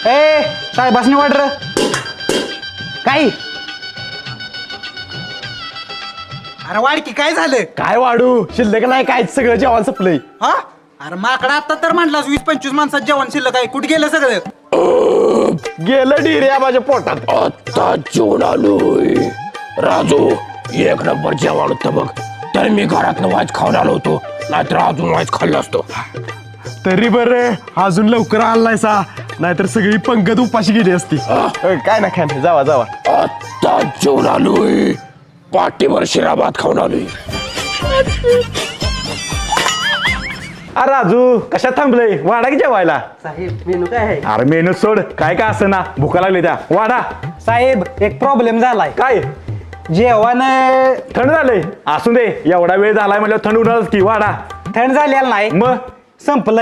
ए साहेबासनी वाट र काय अरे वाढ की काय झालं? काय वाढू शिल्लक नाही काय सगळं जेवण संपलंय. हा अरे माकडा आता तर म्हटलास 20-25 माणसात जेवण शिल्लक आहे. कुठे गेलं सगळं? गेलं डिर्या माझ्या पोटात. आता जेवण आलोय राजू. एक नंबर जेवण होतं बघ. तर मी घरातनं वाईच खाऊन आलो होतो, नाहीतर अजून वाईच खाल्लं असतो. तरी बरं अजून लवकर आलायसा, नाहीतर सगळी पंगत उपाशी गेली असती. काय ना खान जावा जावा. आता जेवण आलोय. पाठीवर शिरा भात खाऊन आलोय. अरे राजू कशात थांबलंय? वाडा की जेवायला. साहेब मेनू काय आहे? अरे मेनू सोड, काय का असं ना भुका लागली त्या. वाडा साहेब एक प्रॉब्लेम झालाय. काय जेवण थंड झालंय? असू दे, एवढा वेळ झालाय म्हणलं थंड होणारच की. वाडा थंड झालेला नाही, मग संपलंय.